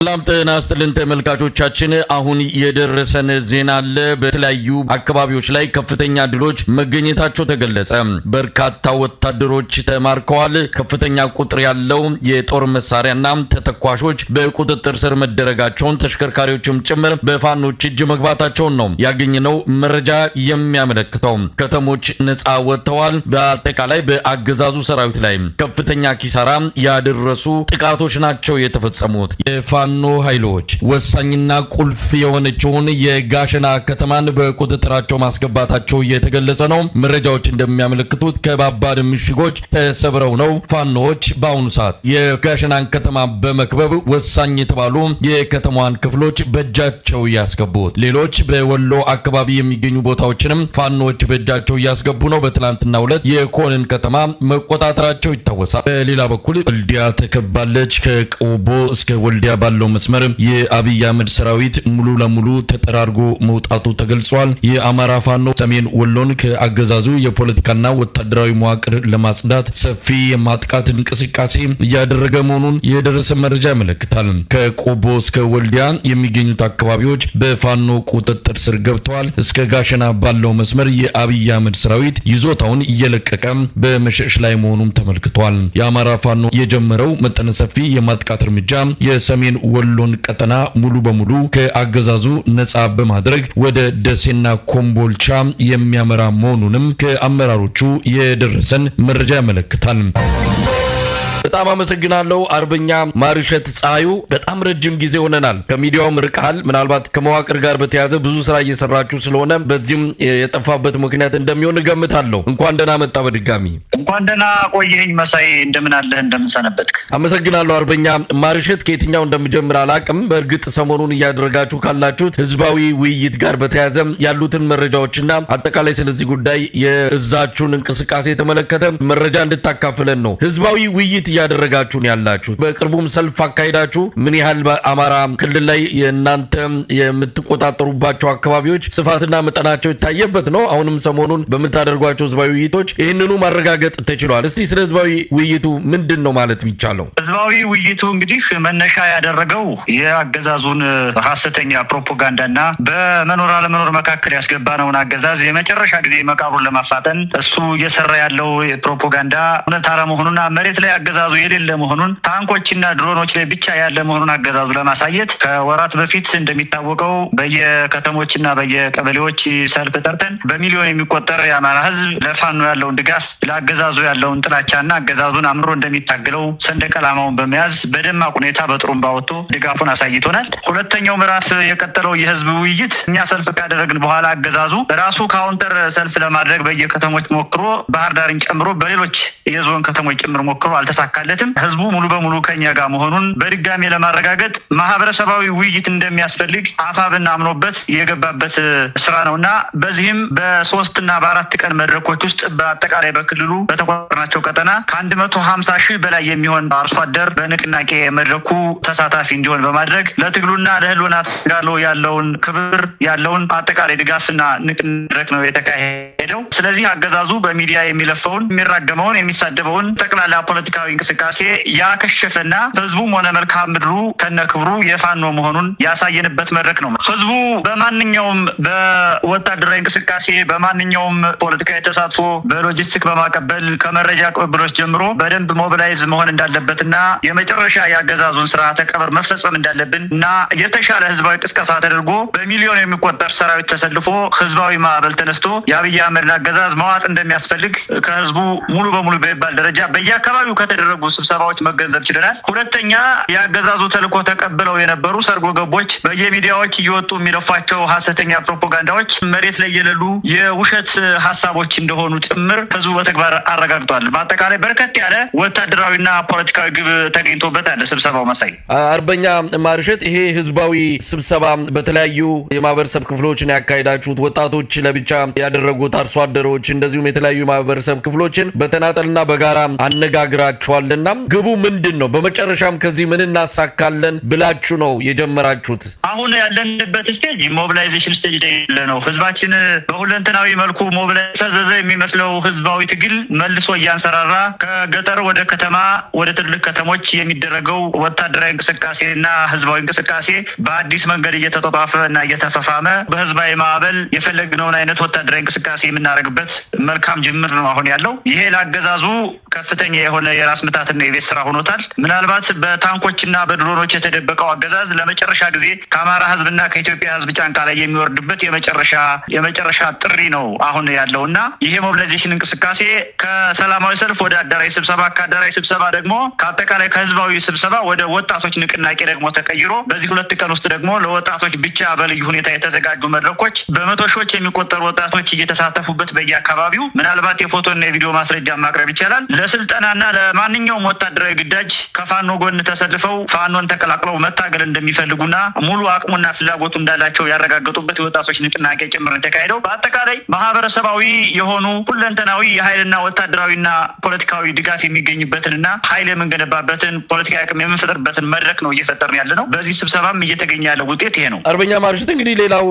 ሰላም ጤና ይስጥልን ተመልካቾቻችን አሁን የደረሰን ዜና አለ። በተለያዩ አካባቢዎች ላይ ከፍተኛ ድሎች መገኘታቸው ተገለጸ። በርካታ ወታደሮች ተማርከዋል። ከፍተኛ ቁጥር ያለው የጦር መሳሪያና ተተኳሾች በቁጥጥር ስር መደረጋቸውን ተሽከርካሪዎችም ጭምር በፋኖች እጅ መግባታቸውን ነው ያገኘነው መረጃ የሚያመለክተው። ከተሞች ነፃ ወጥተዋል። በአጠቃላይ በአገዛዙ ሰራዊት ላይ ከፍተኛ ኪሳራ ያደረሱ ጥቃቶች ናቸው የተፈጸሙት። የፋኖ ኃይሎች ወሳኝና ቁልፍ የሆነችውን የጋሸና ከተማን በቁጥጥራቸው ማስገባታቸው የተገለጸ ነው። መረጃዎች እንደሚያመለክቱት ከባባድ ምሽጎች ተሰብረው ነው ፋኖች በአሁኑ ሰዓት የጋሸናን ከተማ በመክበብ ወሳኝ የተባሉ የከተማዋን ክፍሎች በእጃቸው ያስገቡት። ሌሎች በወሎ አካባቢ የሚገኙ ቦታዎችንም ፋኖች በእጃቸው ያስገቡ ነው። በትላንትናው ዕለት የኮንን ከተማ መቆጣጠራቸው ይታወሳል። በሌላ በኩል ወልዲያ ተከባለች። ከቆቦ እስከ ወልዲያ ባለው መስመር የአብይ አህመድ ሰራዊት ሙሉ ለሙሉ ተጠራርጎ መውጣቱ ተገልጿል። የአማራ ፋኖ ሰሜን ወሎን ከአገዛዙ የፖለቲካና ወታደራዊ መዋቅር ለማጽዳት ሰፊ የማጥቃት እንቅስቃሴ እያደረገ መሆኑን የደረሰ መረጃ ያመለክታል። ከቆቦ እስከ ወልዲያ የሚገኙት አካባቢዎች በፋኖ ቁጥጥር ስር ገብተዋል። እስከ ጋሸና ባለው መስመር የአብይ አህመድ ሰራዊት ይዞታውን እየለቀቀ በመሸሽ ላይ መሆኑን ተመልክቷል። የአማራ ፋኖ የጀመረው መጠነ ሰፊ የማጥቃት እርምጃ የሰሜን ወሎን ቀጠና ሙሉ በሙሉ ከአገዛዙ ነፃ በማድረግ ወደ ደሴና ኮምቦልቻ የሚያመራ መሆኑንም ከአመራሮቹ የደረሰን መረጃ ያመለክታል። በጣም አመሰግናለሁ አርበኛ ማርሸት ጻዩ። በጣም ረጅም ጊዜ ሆነናል ከሚዲያውም ርቀሃል። ምናልባት ከመዋቅር ጋር በተያያዘ ብዙ ስራ እየሰራችሁ ስለሆነ በዚህም የጠፋበት ምክንያት እንደሚሆን እገምታለሁ። እንኳን ደህና መጣ በድጋሚ። እንኳን ደህና ቆየኝ መሳይ። እንደምን አለህ? እንደምን ሰነበትክ? አመሰግናለሁ አርበኛ ማርሸት። ከየትኛው እንደምጀምር አላቅም። በእርግጥ ሰሞኑን እያደረጋችሁ ካላችሁት ህዝባዊ ውይይት ጋር በተያያዘ ያሉትን መረጃዎችና አጠቃላይ ስለዚህ ጉዳይ የእዛችሁን እንቅስቃሴ የተመለከተ መረጃ እንድታካፍለን ነው። ህዝባዊ ውይይት እያደረጋችሁ ያላችሁት በቅርቡም ሰልፍ አካሄዳችሁ ምን ያህል በአማራ ክልል ላይ የእናንተ የምትቆጣጠሩባቸው አካባቢዎች ስፋትና መጠናቸው የታየበት ነው። አሁንም ሰሞኑን በምታደርጓቸው ህዝባዊ ውይይቶች ይህንኑ ማረጋገጥ ተችሏል። እስቲ ስለ ህዝባዊ ውይይቱ ምንድን ነው ማለት የሚቻለው? ህዝባዊ ውይይቱ እንግዲህ መነሻ ያደረገው የአገዛዙን ሐሰተኛ ፕሮፓጋንዳና በመኖር አለመኖር መካከል ያስገባነውን አገዛዝ የመጨረሻ ጊዜ መቃብሩን ለማፋጠን እሱ እየሰራ ያለው ፕሮፓጋንዳ እውነት አለመሆኑና መሬት ላይ አገዛዙ የሌለ መሆኑን ታንኮችና ድሮኖች ላይ ብቻ ያለ መሆኑን አገዛዙ ለማሳየት ከወራት በፊት እንደሚታወቀው በየከተሞችና በየቀበሌዎች ሰልፍ ጠርተን በሚሊዮን የሚቆጠር የአማራ ህዝብ ለፋኖ ያለውን ድጋፍ፣ ለአገዛዙ ያለውን ጥላቻና አገዛዙን አምሮ እንደሚታገለው ሰንደቅ ዓላማውን በመያዝ በደማቅ ሁኔታ በጥሩምባ ወጥቶ ድጋፉን አሳይቶናል። ሁለተኛው ምዕራፍ የቀጠለው የህዝብ ውይይት እኛ ሰልፍ ካደረግን በኋላ አገዛዙ ራሱ ካውንተር ሰልፍ ለማድረግ በየከተሞች ሞክሮ ባህር ዳርን ጨምሮ በሌሎች የዞን ከተሞች ጭምር ሞክሮ አልተሳካለትም። ህዝቡ ሙሉ በሙሉ ከኛ ጋር መሆኑን በድጋሚ ለማረጋገጥ ማህበረሰባዊ ውይይት እንደሚያስፈልግ አፋብን አምኖበት የገባበት ስራ ነውና በዚህም በ3 እና በ4 ቀን መድረኮች ውስጥ በአጠቃላይ በክልሉ በተቆጣጠርናቸው ቀጠና ከ150 ሺህ በላይ የሚሆን አርሶ አደር በንቅናቄ መድረኩ ተሳታፊ እንዲሆን በማድረግ ለትግሉና ለህልውና ተጋድሎ ያለውን ክብር ያለውን አጠቃላይ ድጋፍና ንቅናቄ ነው የተካሄደው። ስለዚህ አገዛዙ በሚዲያ የሚለፈውን የሚራገመውን የሚሳደበውን ጠቅላላ ፖለቲካዊ እንቅስቃሴ ያከሸፈና ህዝቡም ሆነ መልካም ምድሩ ከነክብሩ የፋኖ መሆኑን ያሳየንበት መድረክ ነው። ህዝቡ በማንኛውም በወታደራዊ እንቅስቃሴ በማንኛውም ፖለቲካዊ ተሳትፎ በሎጂስቲክ በማቀበል ከመረጃ ቅብብሎች ጀምሮ በደንብ ሞቢላይዝ መሆን እንዳለበትና የመጨረሻ ያገዛዙን ስርዓተ ቀብር መፈጸም እንዳለብን እና የተሻለ ህዝባዊ ቅስቀሳ ተደርጎ በሚሊዮን የሚቆጠር ሰራዊት ተሰልፎ ህዝባዊ ማዕበል ተነስቶ የአብይ አህመድን አገዛዝ መዋጥ እንደሚያስፈልግ ከህዝቡ ሙሉ በሙሉ በሚባል ደረጃ በየአካባቢው ከተደረጉ ስብሰባዎች መገንዘብ ችለናል። ሁለተኛ የአገዛዙ ተልዕኮ ተቀብለው የነበሩ ሰርጎ ገቦች በየሚዲያዎች እየወጡ የሚለፏቸው ሐሰተኛ ፕሮፓጋንዳዎች መሬት ላይ የሌሉ የውሸት ሐሳቦች እንደሆኑ ጭምር ህዝቡ በተግባር አረጋግጧል። በአጠቃላይ በርከት ያለ ወታደራዊና ፖለቲካዊ ግብ ተገኝቶበታል ስብሰባው። መሳይ አርበኛ ማርሸት፣ ይሄ ህዝባዊ ስብሰባ በተለያዩ የማህበረሰብ ክፍሎች ነው ያካሄዳችሁት? ወጣቶች ለብቻ ያደረጉት፣ አርሶ አደሮች እንደዚሁም የተለያዩ ማህበረሰብ ክፍሎችን በተናጠልና በጋራ አነጋግራችኋልና ግቡ ምንድነው? በመጨረሻም ከዚህ ምን እናሳካለን ብላችሁ ነው የጀመራችሁት? አሁን ያለንበት ስቴጅ ሞቢላይዜሽን ስቴጅ ላይ ነው። ህዝባችን በሁለንተናዊ መልኩ ሞቢላይዝ ፈዘዘ የሚመስለው ህዝባዊ ትግል መልሶ እያንሰራራ ከገጠር ወደ ከተማ ወደ ትልቅ ከተሞች የሚደረገው ወታደራዊ እንቅስቃሴና ህዝባዊ እንቅስቃሴ በአዲስ መንገድ እየተጧጧፈና እየተፈፋመ በህዝባዊ ማዕበል የፈለግነውን አይነት ወታደራዊ እንቅስቃሴ የምናደርግበት መልካም ጅምር ነው አሁን ያለው። ይሄ ላገዛዙ ከፍተኛ የሆነ የራስ ምታትና የቤት ስራ ሆኖታል። ምናልባት በታንኮችና በድሮኖች የተደበቀው አገዛዝ ለመጨረሻ ጊዜ ከአማራ ህዝብና ከኢትዮጵያ ህዝብ ጫንቃ ላይ የሚወርድበት የመጨረሻ ጥሪ ነው አሁን ያለውና ይሄ ሞቢላይዜሽን እንቅስቃሴ ከሰላማዊ ሰልፍ ወደ አዳራዊ ስብሰባ፣ ከአዳራዊ ስብሰባ ደግሞ ከአጠቃላይ ከህዝባዊ ስብሰባ ወደ ወጣቶች ንቅናቄ ደግሞ ተቀይሮ በዚህ 2 ቀን ውስጥ ደግሞ ለወጣቶች ብቻ በልዩ ሁኔታ የተዘጋጁ መድረኮች በመቶ ሺዎች የሚቆጠሩ ወጣቶች እየተሳተፉበት በየአካባቢው ምናልባት የፎቶና የቪዲዮ ማስረጃ ማቅረብ ይቻላል። ለስልጠናና ለማንኛውም ወታደራዊ ግዳጅ ከፋኖ ጎን ተሰልፈው ፋኖን ተቀላቅለው መታገል እንደሚፈልጉና ሙሉ አቅሙና ፍላጎቱ እንዳላቸው ያረጋገጡበት የወጣቶች ንቅናቄ ጭምር ተካሂደው በአጠቃላይ ማህበረሰባዊ የሆኑ ሁለንተናዊ የኃይልና ወታደራዊና ፖለቲካዊ ድጋፍ የሚገኝበትንና ኃይል የምንገነባበትን ፖለቲካዊ አቅም የምንፈጥርበትን መድረክ ነው እየፈጠርን ያለ ነው። በዚህ ስብሰባም እየተገኘ ያለው ውጤት ይሄ ነው። አርበኛ ማርሸት እንግዲህ ሌላው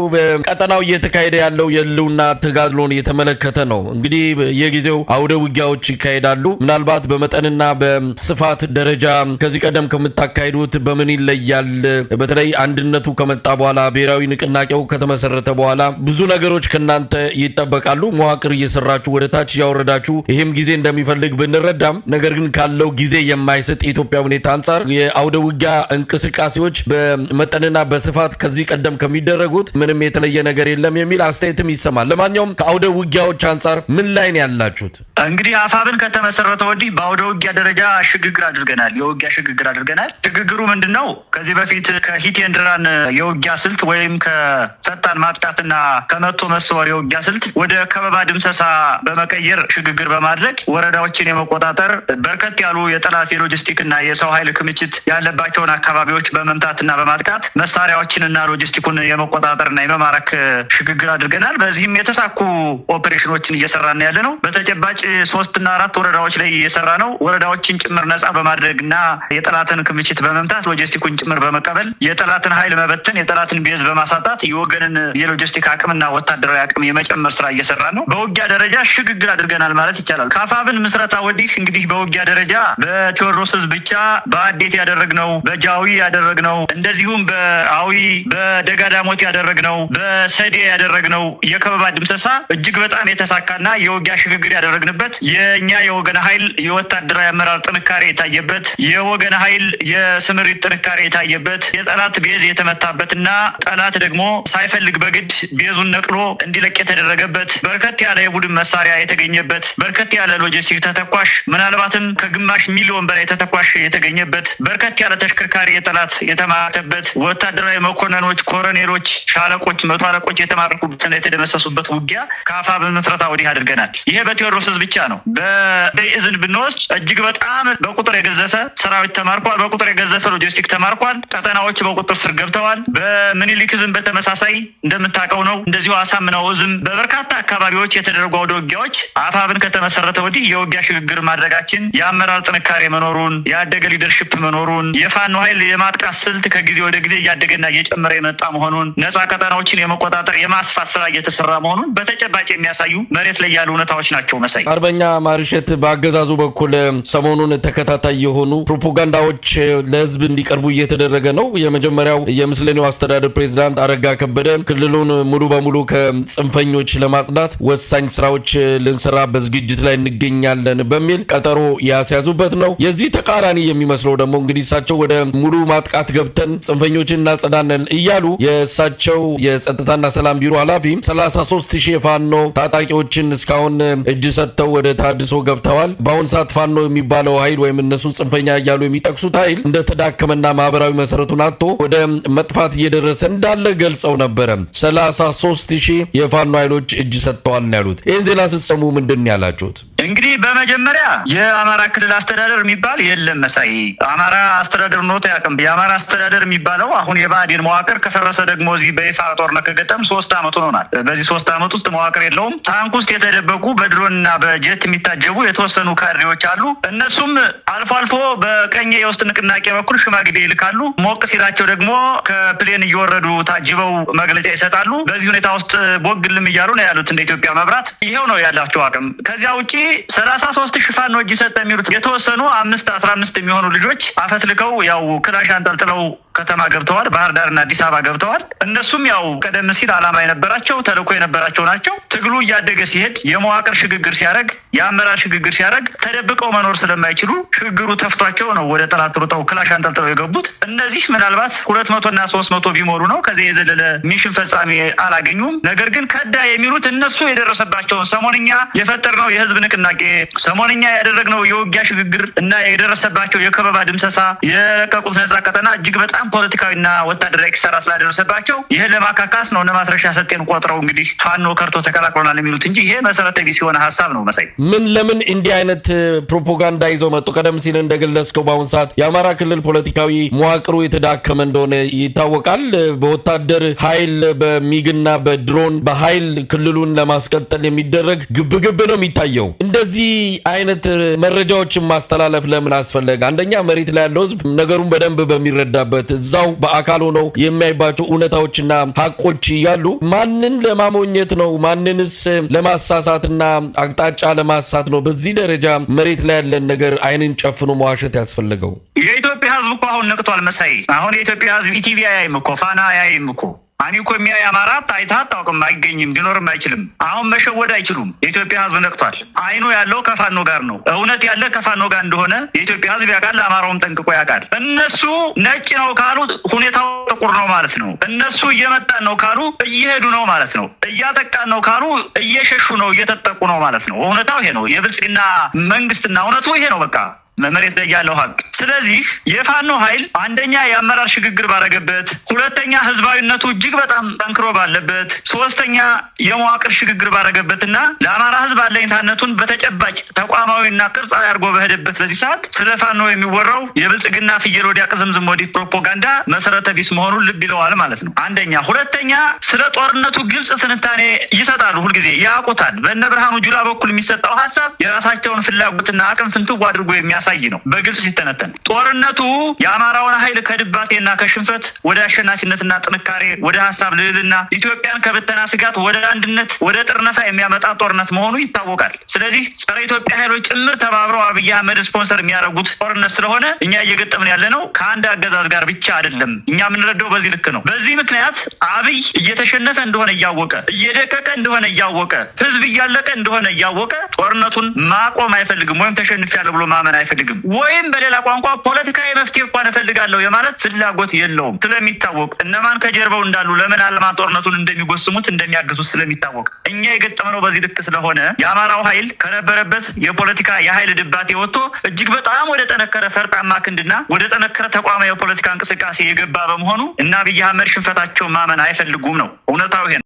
ቀጠናው እየተካሄደ ያለው የህልውና ተጋድሎን የተመለከተ ነው። እንግዲህ የጊዜው አውደ ውጊያዎች ይካሄዳሉ። ምናልባት በመጠንና በስፋት ደረጃ ከዚህ ቀደም ከምታካሂዱት በምን ይለያል? በተለይ አንድነቱ ከመጣ በኋላ ብሔራዊ ንቅናቄው ከተመሰረተ በኋላ ብዙ ነገሮች ከናንተ ይጠበቃሉ። መዋቅር እየሰራችሁ ወደ ታች ያወረዳችሁ ይሄም ጊዜ እንደሚፈልግ ብንረዳም ነገር ግን ካለው ጊዜ የማይሰጥ የኢትዮጵያ ሁኔታ አንፃር የአውደ ውጊያ እንቅስቃሴዎች በመጠንና በስፋት ከዚህ ቀደም ከሚደረጉት ምንም የተለየ ነገር የለም የሚል አስተያየትም ይሰማል። ለማንኛውም ከአውደ ውጊያዎች አንፃር ምን ላይ ነው ያላችሁት? እንግዲህ አፋብን ከተመሰረተ ወዲህ በአውደ ውጊያ ደረጃ ሽግግር አድርገናል። የውጊያ ሽግግር አድርገናል። ሽግግሩ ምንድነው? ከዚህ በፊት ከሂት ኤንድ ራን የውጊያ ስልት ወይም ከፈጣን ማጥቃትና ከመቶ መስወር የውጊያ ስልት ወደ ከበባ ድምሰሳ በመቀየር ሽግግር በማድረግ ወረዳዎችን የመቆጣጠር በርከት ያሉ የጠላት የሎጂስቲክና የሰው ኃይል ክምችት ያለባቸውን አካባቢዎች በመምታትና በማጥቃት መሳሪያዎችንና ሎጂስቲኩን የመቆጣጠርና የመማረክ ሽግግር አድርገናል። በዚህም የተሳኩ ኦፕሬሽኖችን እየሰራን ያለ ነው። በተጨባጭ 3 እና 4 ወረዳዎች ላይ እየሰራ ነው። ወረዳዎችን ጭምር ነጻ በማድረግና የጠላትን ክምችት በመምታት ሎጂስቲኩን ጭምር በመቀበል የጠላትን ኃይል መበተን፣ የጠላትን ቤዝ በማሳጣት የወገንን የሎጂስቲክ አቅምና ወታደራዊ አቅም የመጨመር ስራ እየሰራ ነው። በውጊያ ደረጃ ሽግግር አድርገናል ማለት ይቻላል። ከአፋብን ምስረታ ወዲህ እንግዲህ በውጊያ ደረጃ በቴዎድሮስ ህዝብ ብቻ በአዴት ያደረግነው፣ በጃዊ ያደረግነው፣ እንደዚሁም በአዊ በደጋዳሞት ያደረግነው፣ በሰዴ ያደረግነው የከበባ ድምሰሳ እጅግ በጣም የተሳካና የውጊያ ሽግግር ያደረግንበት የኛ የወገን ኃይል የወታደራዊ አመራር ጥንካሬ የታየበት የወገን ኃይል የስምሪት ጥንካሬ የታየበት የጠላት ቤዝ የተመታበትና ጠላት ደግሞ ሳይፈልግ በግድ ቤዙን ነቅሎ እንዲለቅ የተደረገበት በርከት ያለ የቡድን መሳሪያ የተገኘበት በርከት ያለ ሎጂስቲክ ተተኳሽ ምናልባትም ከግማሽ ሚሊዮን በላይ ተተኳሽ የተገኘበት በርከት ያለ ተሽከርካሪ የጠላት የተማረከበት ወታደራዊ መኮንኖች፣ ኮሎኔሎች፣ ሻለቆች፣ መቶ አለቆች የተማረኩበትና የተደመሰሱበት ውጊያ ከአፋብ ምስረታ ወዲህ አድርገናል። ይሄ በቴዎድሮስ ህዝብ ብቻ ነው። በኢዝን ብንወስድ እጅግ በጣም በቁጥር የገዘፈ ሰራዊት ተማርኳል። በቁጥር የገዘፈ ሎጂስቲክ ተማርኳል። ቀጠናዎች በቁጥር ስር ገብተዋል። በምኒልክ ህዝብ በተመሳሳይ እንደምታውቀው ነው። እንደዚሁ አሳምነው ህዝብ በበርካታ አካባቢዎች የተደረጉ አውደ ውጊያዎች አፋብን ከተመሰረተ ወዲህ የውጊያ ሽግግር ማድረጋችን የአመራር ጥንካሬ መኖሩን፣ ያደገ ሊደርሺፕ መኖሩን፣ የፋኖ ኃይል የማጥቃት ስልት ከጊዜ ወደ ጊዜ እያደገና እየጨመረ የመጣ መሆኑን፣ ነፃ ቀጠናዎችን የመቆጣጠር የማስፋት ስራ እየተሰራ መሆኑን በተጨባጭ የሚያሳዩ መሬት ላይ ያሉ እውነታዎች ናቸው። መሳይ አርበኛ ማርሸት በአገዛዙ በኩል ሰሞኑን ተከታታይ የሆኑ ፕሮፓጋንዳዎች ለህዝብ እንዲቀርቡ እየተደረገ ነው። የመጀመሪያው የምስለኔው አስተዳደር ፕሬዝዳንት አረጋ ከበደ ክልሉን ሙሉ በሙሉ ከጽንፈኞች ለማጽዳት ወሳኝ ስራዎች ልንሰራ በዝግጅት ላይ እንገኛለን በሚል ቀጠሮ ያስያዙበት ነው። የዚህ ተቃራኒ የሚመስለው ደግሞ እንግዲህ እሳቸው ወደ ሙሉ ማጥቃት ገብተን ጽንፈኞችን እናጸዳለን እያሉ የእሳቸው የጸጥታና ሰላም ቢሮ ኃላፊ 33,000 የፋኖ ታጣቂዎችን እስካሁን እጅ ሰጥተው ወደ ታድሶ ገብተዋል። በአሁን ሰዓት ፋኖ የሚባለው ኃይል ወይም እነሱ ጽንፈኛ እያሉ የሚጠቅሱት ኃይል እንደተዳከመና ማህበራዊ መሰረቱን አጥቶ ወደ መጥፋት እየደረሰ እንዳለ ገልጸው ነበረ። 33,000 የፋኖ ኃይሎች እጅ ሰጥተዋል ነው ያሉት። ይህን ዜና ስትሰሙ ምንድን ያላችሁት? እንግዲህ በመጀመሪያ የአማራ ክልል አስተዳደር የሚባል የለም መሳይ። አማራ አስተዳደር ኖት ያቅም የአማራ አስተዳደር የሚባለው አሁን የባዕዲን መዋቅር ከፈረሰ ደግሞ እዚህ በይፋ ጦርነት ከገጠም 3 ዓመት ሆኖናል። በዚህ 3 ዓመት ውስጥ መዋቅር የለውም። ታንክ ውስጥ የተደበቁ በድሮንና በጀት የሚታጀቡ የተወሰኑ ካድሬዎች አሉ። እነሱም አልፎ አልፎ በቀኝ የውስጥ ንቅናቄ በኩል ሽማግሌ ይልካሉ። ሞቅ ሲላቸው ደግሞ ከፕሌን እየወረዱ ታጅበው መግለጫ ይሰጣሉ። በዚህ ሁኔታ ውስጥ ቦግልም እያሉ ነው ያሉት እንደ ኢትዮጵያ መብራት። ይሄው ነው ያላቸው አቅም። ከዚያ ውጪ 33 ሽፋን ወጅ ሰጠ የሚሉት የተወሰኑ 15 የሚሆኑ ልጆች አፈትልከው ያው ክላሽ አንጠልጥለው ከተማ ገብተዋል። ባህር ዳርና አዲስ አበባ ገብተዋል። እነሱም ያው ቀደም ሲል ዓላማ የነበራቸው ተልዕኮ የነበራቸው ናቸው። ትግሉ እያደገ ሲሄድ የመዋቅር ሽግግር ሲያደርግ የአመራር ሽግግር ሲያደርግ ተደብቀው መኖር ስለማይችሉ ሽግግሩ ተፍቷቸው ነው ወደ ጠላት ሩጠው ክላሽ አንጠልጥለው የገቡት። እነዚህ ምናልባት 200 እና 300 ቢሞሉ ነው። ከዚህ የዘለለ ሚሽን ፈጻሚ አላገኙም። ነገር ግን ከዳ የሚሉት እነሱ የደረሰባቸውን ሰሞንኛ የፈጠርነው የህዝብ ንቅናቄ ሰሞንኛ ያደረግነው የውጊያ ሽግግር እና የደረሰባቸው የከበባ ድምሰሳ የለቀቁት ነጻ ቀጠና እጅግ በጣም ፖለቲካዊና ወታደራዊ ኪሳራ ስላደረሰባቸው ይሄን ለማካካስ ነው እነ ማስረሻ ሰጤን ቆጥረው እንግዲህ ፋኖ ከርቶ ተቀላቅሎናል የሚሉት እንጂ ይሄ መሰረተ ቢስ የሆነ ሀሳብ ነው መሳይ። ለምን እንዲህ አይነት ፕሮፓጋንዳ ይዘው መጡ? ቀደም ሲል እንደገለጽከው በአሁን ሰዓት የአማራ ክልል ፖለቲካዊ መዋቅሩ የተዳከመ እንደሆነ ይታወቃል። በወታደር ኃይል በሚግና በድሮን በኃይል ክልሉን ለማስቀጠል የሚደረግ ግብግብ ነው የሚታየው። እንደዚህ አይነት መረጃዎችን ማስተላለፍ ለምን አስፈለገ? አንደኛ መሬት ላይ ያለው ህዝብ ነገሩን በደንብ በሚረዳበት እዛው በአካል ሆነው የሚያይባቸው እውነታዎችና ሀቆች ያሉ ማንን ለማሞኘት ነው? ማንንስ ለማሳሳትና አቅጣጫ ለማሳት ነው? በዚህ ደረጃ መሬት ላይ ያለን ነገር አይንን ጨፍኖ መዋሸት ያስፈልገው? የኢትዮጵያ ህዝብ እኮ አሁን ነቅቷል መሳይ። አሁን የኢትዮጵያ ህዝብ ኢቲቪ አያይም እኮ ፋና አያይም እኮ አኒኮ የሚያይ አማራ ታይታ አታውቅም፣ አይገኝም፣ ሊኖርም አይችልም። አሁን መሸወድ አይችሉም። የኢትዮጵያ ህዝብ ነቅቷል። አይኑ ያለው ከፋኖ ጋር ነው። እውነት ያለ ከፋኖ ጋር እንደሆነ የኢትዮጵያ ህዝብ ያውቃል። አማራውም ጠንቅቆ ያውቃል። እነሱ ነጭ ነው ካሉ ሁኔታው ጥቁር ነው ማለት ነው። እነሱ እየመጣን ነው ካሉ እየሄዱ ነው ማለት ነው። እያጠቃን ነው ካሉ እየሸሹ ነው፣ እየተጠቁ ነው ማለት ነው። እውነታው ይሄ ነው። የብልጽግና መንግስትና እውነቱ ይሄ ነው። በቃ መሬት ላይ ያለው ሀቅ። ስለዚህ የፋኖ ኃይል አንደኛ የአመራር ሽግግር ባረገበት፣ ሁለተኛ ህዝባዊነቱ እጅግ በጣም ጠንክሮ ባለበት፣ ሶስተኛ የመዋቅር ሽግግር ባረገበትና ለአማራ ህዝብ አለኝታነቱን በተጨባጭ ተቋማዊና ቅርጻዊ አድርጎ በሄደበት በዚህ ሰዓት ስለ ፋኖ የሚወራው የብልጽግና ፍየል ወዲያ ቅዝምዝም ወዲህ ፕሮፓጋንዳ መሰረተ ቢስ መሆኑን ልብ ይለዋል ማለት ነው። አንደኛ። ሁለተኛ ስለ ጦርነቱ ግልጽ ትንታኔ ይሰጣሉ። ሁልጊዜ ያውቁታል። በእነ ብርሃኑ ጁላ በኩል የሚሰጠው ሀሳብ የራሳቸውን ፍላጎትና አቅም ፍንትው አድርጎ የሚያሳይ ነው። በግልጽ ሲተነተን ጦርነቱ የአማራውን ኃይል ከድባቴና ከሽንፈት ወደ አሸናፊነትና ጥንካሬ፣ ወደ ሀሳብ ልዕልና፣ ኢትዮጵያን ከብተና ስጋት ወደ አንድነት፣ ወደ ጥርነፋ የሚያመጣ ጦርነት መሆኑ ይታወቃል። ስለዚህ ጸረ ኢትዮጵያ ኃይሎች ጭምር ተባብረው አብይ አህመድ ስፖንሰር የሚያደርጉት ጦርነት ስለሆነ እኛ እየገጠምን ያለ ነው ከአንድ አገዛዝ ጋር ብቻ አይደለም። እኛ የምንረዳው በዚህ ልክ ነው። በዚህ ምክንያት አብይ እየተሸነፈ እንደሆነ እያወቀ፣ እየደቀቀ እንደሆነ እያወቀ፣ ህዝብ እያለቀ እንደሆነ እያወቀ ጦርነቱን ማቆም አይፈልግም፣ ወይም ተሸንፊያለሁ ብሎ ማመን አይፈልግም። ወይም በሌላ ቋንቋ ፖለቲካዊ መፍትሄ እንኳን እፈልጋለሁ የማለት ፍላጎት የለውም። ስለሚታወቅ እነማን ከጀርባው እንዳሉ ለምን ዓላማ ጦርነቱን እንደሚጎስሙት እንደሚያግዙት ስለሚታወቅ እኛ የገጠምነው በዚህ ልክ ስለሆነ የአማራው ኃይል ከነበረበት የፖለቲካ የኃይል ድባቴ ወጥቶ እጅግ በጣም ወደ ጠነከረ ፈርጣማ ክንድና ወደ ጠነከረ ተቋማዊ የፖለቲካ እንቅስቃሴ የገባ በመሆኑ እና አብይ አህመድ ሽንፈታቸውን ማመን አይፈልጉም ነው እውነታው ይሄ ነው።